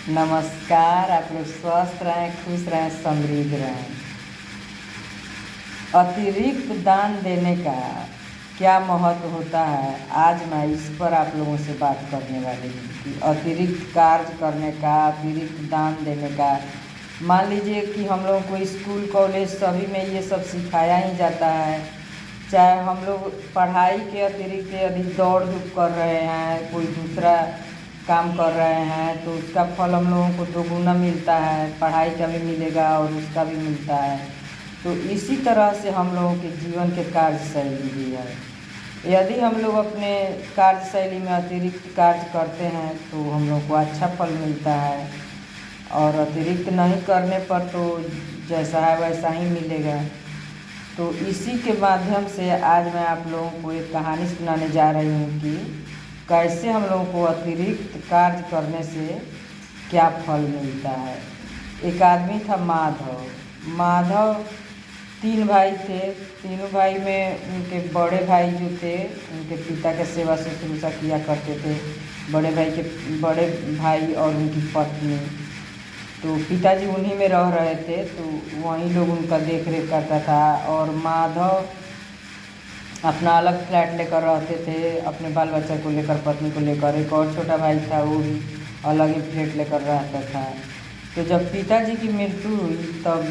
नमस्कार। आप लोग स्वस्थ रहें, खुश रहें, समृद्ध रहें। अतिरिक्त दान देने का क्या महत्व होता है, आज मैं इस पर आप लोगों से बात करने वाली हूँ कि अतिरिक्त कार्य करने का, अतिरिक्त दान देने का। मान लीजिए कि हम लोगों को स्कूल कॉलेज सभी में ये सब सिखाया ही जाता है। चाहे हम लोग पढ़ाई के अतिरिक्त यदि दौड़ धूप कर रहे हैं, कोई दूसरा काम कर रहे हैं, तो उसका फल हम लोगों को दोगुना मिलता है। पढ़ाई का भी मिलेगा और उसका भी मिलता है। तो इसी तरह से हम लोगों के जीवन के कार्यशैली भी है। यदि हम लोग अपने कार्यशैली में अतिरिक्त कार्य करते हैं तो हम लोग को अच्छा फल मिलता है, और अतिरिक्त नहीं करने पर तो जैसा है वैसा ही मिलेगा। तो इसी के माध्यम से आज मैं आप लोगों को एक कहानी सुनाने जा रही हूँ कि कैसे हम लोगों को अतिरिक्त कार्य करने से क्या फल मिलता है। एक आदमी था माधव। 3 भाई थे। तीनों भाई में उनके बड़े भाई जो थे, उनके पिता के सेवा शुश्रूषा किया करते थे। बड़े भाई और उनकी पत्नी, तो पिताजी उन्हीं में रह रहे थे, तो वहीं लोग उनका देख रेख करता था। और माधव अपना अलग फ्लैट लेकर रहते थे, अपने बाल बच्चा को लेकर, पत्नी को लेकर। एक और छोटा भाई था, वो भी अलग ही फ्लैट लेकर रहता था। तो जब पिताजी की मृत्यु हुई तब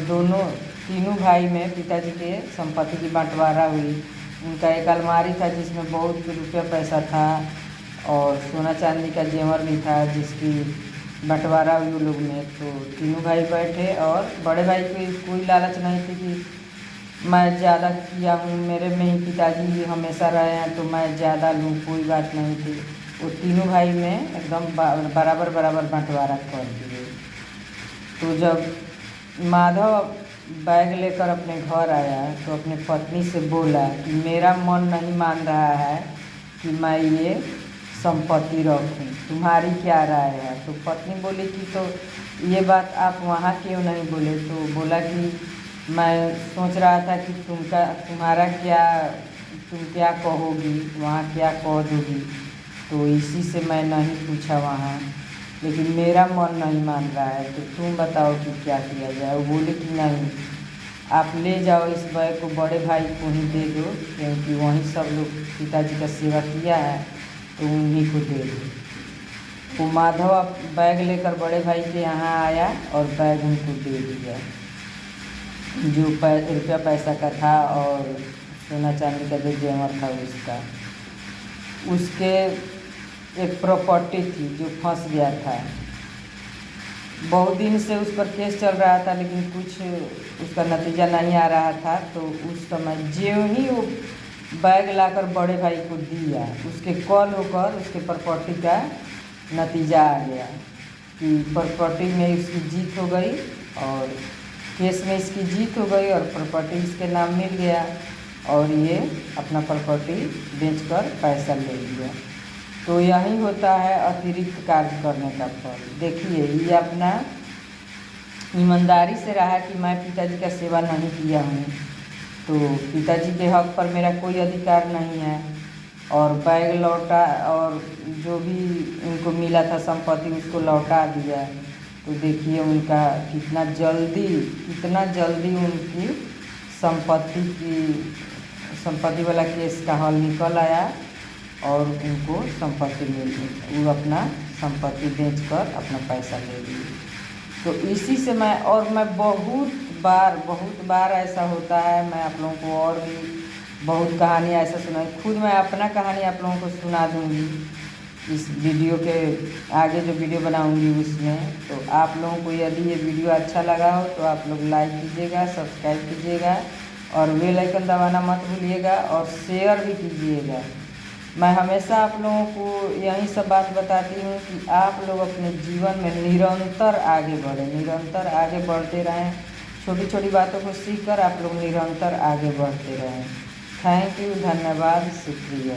तीनों भाई में पिताजी के संपत्ति की बंटवारा हुई। उनका एक अलमारी था जिसमें बहुत रुपया पैसा था, और सोना चांदी का जेवर भी था, जिसकी बंटवारा हुई लोग में। तो तीनों भाई बैठे, और बड़े भाई को कोई लालच नहीं थी कि मैं ज़्यादा किया हूँ, मेरे में ही पिताजी हमेशा रहे हैं तो मैं ज़्यादा लूँ, कोई बात नहीं थी। वो तीनों भाई में एकदम बराबर बंटवारा कर दिए। तो जब माधव बैग लेकर अपने घर आया तो अपने पत्नी से बोला कि मेरा मन नहीं मान रहा है कि मैं ये संपत्ति रखूं, तुम्हारी क्या राय है। तो पत्नी बोली कि तो ये बात आप वहाँ क्यों नहीं बोले। तो बोला कि मैं सोच रहा था कि तुम्हारा क्या, तुम क्या कहोगी, वहाँ क्या कह दोगी, तो इसी से मैं नहीं पूछा वहाँ, लेकिन मेरा मन नहीं मान रहा है, तो तुम बताओ कि क्या किया जाए। वो बोले कि नहीं, आप ले जाओ इस बैग को, बड़े भाई को ही दे दो, क्योंकि वहीं सब लोग पिताजी का सेवा किया है, तो उन्हीं को दे दो। तो माधव बैग लेकर बड़े भाई के यहाँ आया और बैग उनको दे दिया, जो रुपया पैसा का था और सोना चांदी का जो जेवर था उसके एक प्रॉपर्टी थी जो फंस गया था। बहुत दिन से उस पर केस चल रहा था, लेकिन कुछ उसका नतीजा नहीं आ रहा था। तो उस समय ज्यों ही वो बैग लाकर बड़े भाई को दिया, उसके कॉल होकर उसके प्रॉपर्टी का नतीजा आ गया कि प्रॉपर्टी में उसकी जीत हो गई, और केस में इसकी जीत हो गई, और प्रॉपर्टी इसके नाम मिल गया, और ये अपना प्रॉपर्टी बेचकर पैसा ले लिया। तो यही होता है अतिरिक्त कार्य करने का फल। देखिए, ये अपना ईमानदारी से रहा कि मैं पिताजी का सेवा नहीं किया हूँ, तो पिताजी के हक पर मेरा कोई अधिकार नहीं है, और बैग लौटा, और जो भी उनको मिला था संपत्ति उसको लौटा दिया। तो देखिए उनका कितना जल्दी उनकी संपत्ति वाला केस का हल निकल आया, और उनको संपत्ति मिल गई। वो अपना संपत्ति बेचकर अपना पैसा ले लिए। तो इसी से मैं बहुत बार ऐसा होता है। मैं आप लोगों को और भी बहुत कहानी ऐसा सुनाई, खुद मैं अपना कहानी आप लोगों को सुना दूँगी इस वीडियो के आगे, जो वीडियो बनाऊंगी उसमें। तो आप लोगों को यदि ये वीडियो अच्छा लगा हो तो आप लोग लाइक कीजिएगा, सब्सक्राइब कीजिएगा, और बेल आइकन दबाना मत भूलिएगा, और शेयर भी कीजिएगा। मैं हमेशा आप लोगों को यही सब बात बताती हूँ कि आप लोग अपने जीवन में निरंतर आगे बढ़ते रहें। छोटी छोटी बातों को सीखकर आप लोग निरंतर आगे बढ़ते रहें। थैंक यू, धन्यवाद, शुक्रिया।